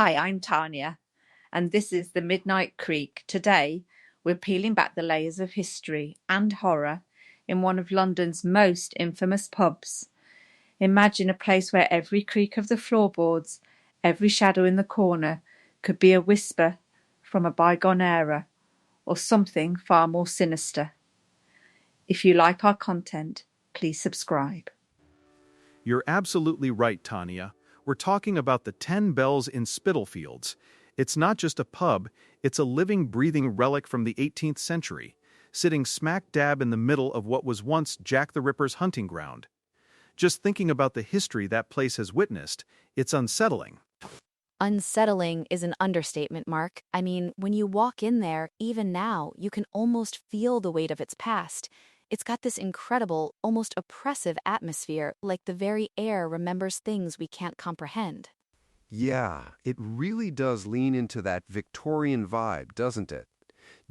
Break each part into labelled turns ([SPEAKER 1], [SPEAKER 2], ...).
[SPEAKER 1] Hi, I'm Tanya, and this is The Midnight Creek. Today, we're peeling back the layers of history and horror in one of London's most infamous pubs. Imagine a place where every creak of the floorboards, every shadow in the corner, could be a whisper from a bygone era, or something far more sinister. If you like our content, please subscribe.
[SPEAKER 2] You're absolutely right, Tanya. We're talking about the 10 Bells in Spitalfields. It's not just a pub, it's a living, breathing relic from the 18th century, sitting smack dab in the middle of what was once Jack the Ripper's hunting ground. Just thinking about the history that place has witnessed, it's unsettling.
[SPEAKER 3] Unsettling is an understatement, Mark. I mean, when you walk in there, even now, you can almost feel the weight of its past. It's got this incredible, almost oppressive atmosphere, like the very air remembers things we can't comprehend.
[SPEAKER 4] Yeah, it really does lean into that Victorian vibe, doesn't it?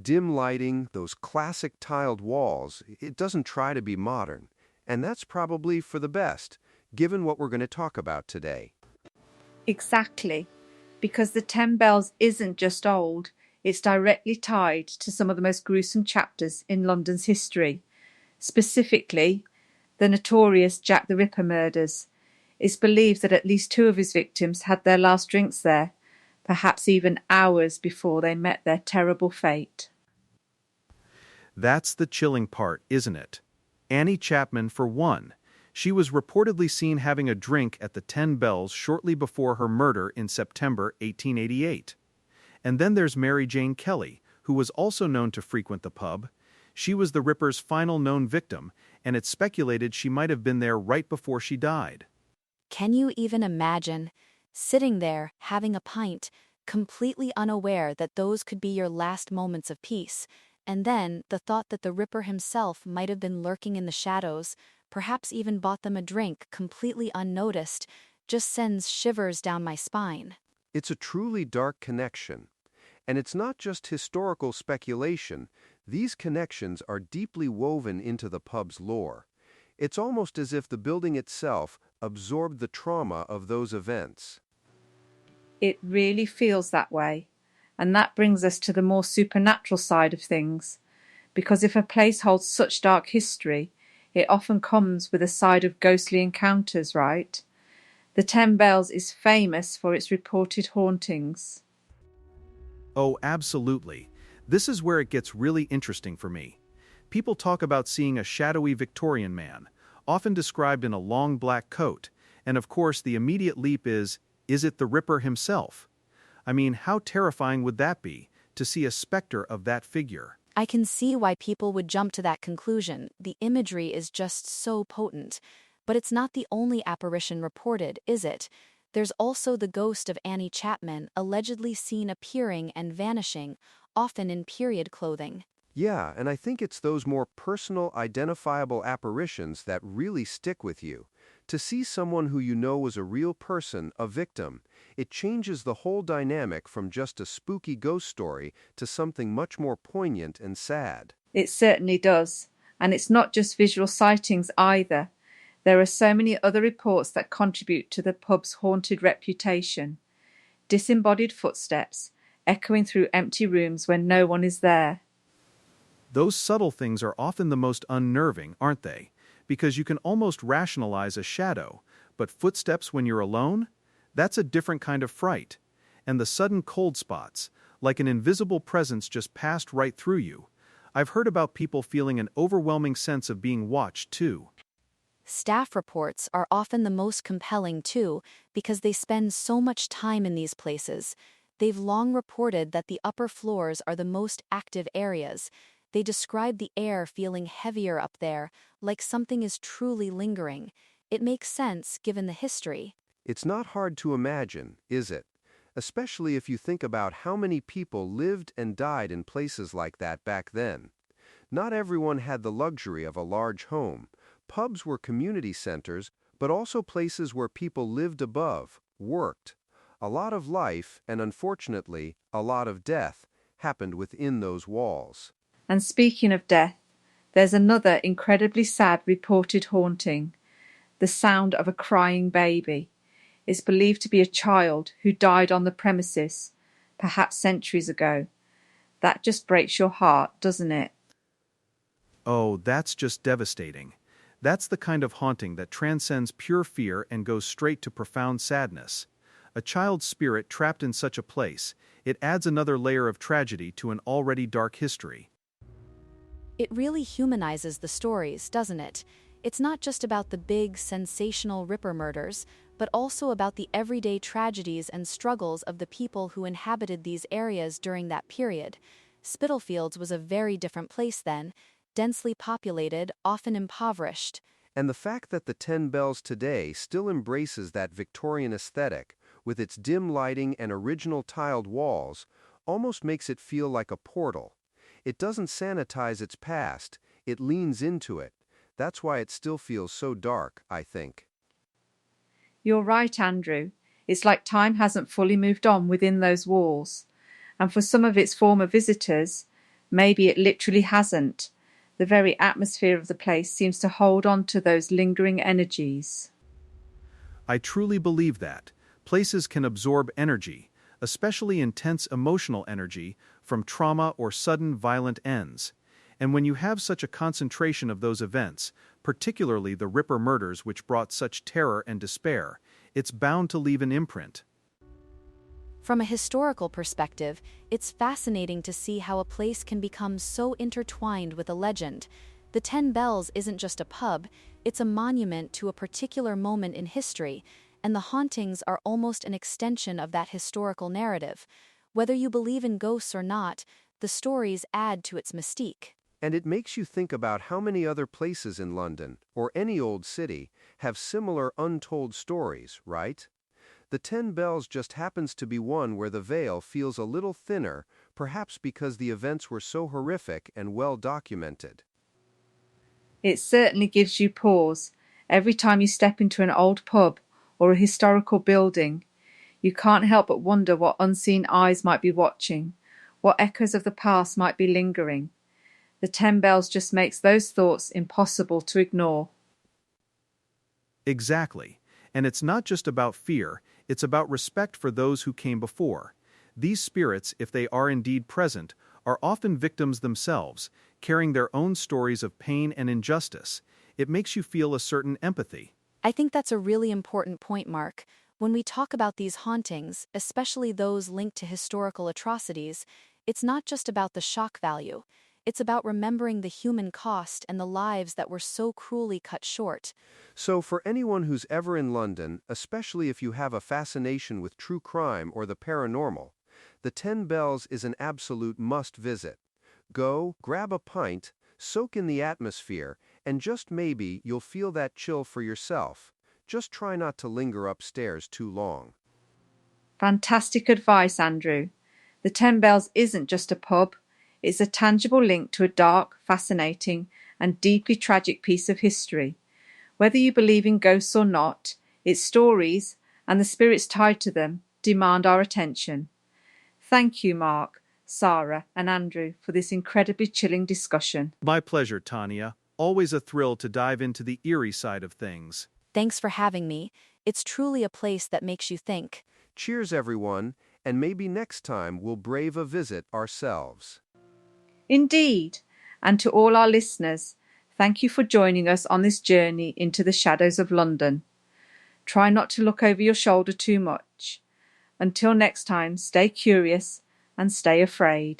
[SPEAKER 4] Dim lighting, those classic tiled walls, it doesn't try to be modern. And that's probably for the best, given what we're going to talk about today.
[SPEAKER 1] Exactly, because the 10 Bells isn't just old, it's directly tied to some of the most gruesome chapters in London's history. Specifically, the notorious Jack the Ripper murders. It's believed that at least two of his victims had their last drinks there, perhaps even hours before they met their terrible fate.
[SPEAKER 2] That's the chilling part, isn't it? Annie Chapman, for one. She was reportedly seen having a drink at the 10 Bells shortly before her murder in September 1888. And then there's Mary Jane Kelly, who was also known to frequent the pub. She was the Ripper's final known victim, and it's speculated she might have been there right before she died.
[SPEAKER 3] Can you even imagine sitting there, having a pint, completely unaware that those could be your last moments of peace, and then the thought that the Ripper himself might have been lurking in the shadows, perhaps even bought them a drink completely unnoticed, just sends shivers down my spine.
[SPEAKER 4] It's a truly dark connection. And it's not just historical speculation. These connections are deeply woven into the pub's lore. It's almost as if the building itself absorbed the trauma of those events.
[SPEAKER 1] It really feels that way. And that brings us to the more supernatural side of things. Because if a place holds such dark history, it often comes with a side of ghostly encounters, right? The 10 Bells is famous for its reported hauntings.
[SPEAKER 2] Oh, absolutely. This is where it gets really interesting for me. People talk about seeing a shadowy Victorian man, often described in a long black coat, and of course the immediate leap is it the Ripper himself? I mean, how terrifying would that be, to see a specter of that figure?
[SPEAKER 3] I can see why people would jump to that conclusion. The imagery is just so potent. But it's not the only apparition reported, is it? There's also the ghost of Annie Chapman, allegedly seen appearing and vanishing, often in period clothing.
[SPEAKER 4] Yeah, and I think it's those more personal, identifiable apparitions that really stick with you. To see someone who you know was a real person, a victim, it changes the whole dynamic from just a spooky ghost story to something much more poignant and sad.
[SPEAKER 1] It certainly does. And it's not just visual sightings either. There are so many other reports that contribute to the pub's haunted reputation. Disembodied footsteps, echoing through empty rooms when no one is there.
[SPEAKER 2] Those subtle things are often the most unnerving, aren't they? Because you can almost rationalize a shadow, but footsteps when you're alone? That's a different kind of fright. And the sudden cold spots, like an invisible presence just passed right through you. I've heard about people feeling an overwhelming sense of being watched, too.
[SPEAKER 3] Staff reports are often the most compelling too, because they spend so much time in these places. They've long reported that the upper floors are the most active areas. They describe the air feeling heavier up there, like something is truly lingering. It makes sense given the history.
[SPEAKER 4] It's not hard to imagine, is it? Especially if you think about how many people lived and died in places like that back then. Not everyone had the luxury of a large home. Pubs were community centers, but also places where people lived above, worked. A lot of life, and unfortunately, a lot of death, happened within those walls.
[SPEAKER 1] And speaking of death, there's another incredibly sad reported haunting. The sound of a crying baby. It's believed to be a child who died on the premises, perhaps centuries ago. That just breaks your heart, doesn't it?
[SPEAKER 2] Oh, that's just devastating. That's the kind of haunting that transcends pure fear and goes straight to profound sadness. A child's spirit trapped in such a place, it adds another layer of tragedy to an already dark history.
[SPEAKER 3] It really humanizes the stories, doesn't it? It's not just about the big, sensational Ripper murders, but also about the everyday tragedies and struggles of the people who inhabited these areas during that period. Spitalfields was a very different place then, densely populated, often impoverished.
[SPEAKER 4] And the fact that the Ten Bells today still embraces that Victorian aesthetic, with its dim lighting and original tiled walls, almost makes it feel like a portal. It doesn't sanitize its past, it leans into it. That's why it still feels so dark, I think.
[SPEAKER 1] You're right, Andrew. It's like time hasn't fully moved on within those walls. And for some of its former visitors, maybe it literally hasn't. The very atmosphere of the place seems to hold on to those lingering energies.
[SPEAKER 2] I truly believe that. Places can absorb energy, especially intense emotional energy, from trauma or sudden violent ends. And when you have such a concentration of those events, particularly the Ripper murders which brought such terror and despair, it's bound to leave an imprint.
[SPEAKER 3] From a historical perspective, it's fascinating to see how a place can become so intertwined with a legend. The Ten Bells isn't just a pub, it's a monument to a particular moment in history, and the hauntings are almost an extension of that historical narrative. Whether you believe in ghosts or not, the stories add to its mystique.
[SPEAKER 4] And it makes you think about how many other places in London, or any old city, have similar untold stories, right? The Ten Bells just happens to be one where the veil feels a little thinner, perhaps because the events were so horrific and well documented.
[SPEAKER 1] It certainly gives you pause. Every time you step into an old pub or a historical building, you can't help but wonder what unseen eyes might be watching, what echoes of the past might be lingering. The Ten Bells just makes those thoughts impossible to ignore.
[SPEAKER 2] Exactly. And it's not just about fear, it's about respect for those who came before. These spirits, if they are indeed present, are often victims themselves, carrying their own stories of pain and injustice. It makes you feel a certain empathy.
[SPEAKER 3] I think that's a really important point, Mark. When we talk about these hauntings, especially those linked to historical atrocities, it's not just about the shock value. It's about remembering the human cost and the lives that were so cruelly cut short.
[SPEAKER 4] So for anyone who's ever in London, especially if you have a fascination with true crime or the paranormal, the Ten Bells is an absolute must-visit. Go, grab a pint, soak in the atmosphere, and just maybe you'll feel that chill for yourself. Just try not to linger upstairs too long.
[SPEAKER 1] Fantastic advice, Andrew. The Ten Bells isn't just a pub. It's a tangible link to a dark, fascinating, and deeply tragic piece of history. Whether you believe in ghosts or not, its stories, and the spirits tied to them, demand our attention. Thank you, Mark, Sarah, and Andrew, for this incredibly chilling discussion.
[SPEAKER 2] My pleasure, Tanya. Always a thrill to dive into the eerie side of things.
[SPEAKER 3] Thanks for having me. It's truly a place that makes you think.
[SPEAKER 4] Cheers, everyone, and maybe next time we'll brave a visit ourselves.
[SPEAKER 1] Indeed, and to all our listeners, thank you for joining us on this journey into the shadows of London. Try not to look over your shoulder too much. Until next time, stay curious and stay afraid.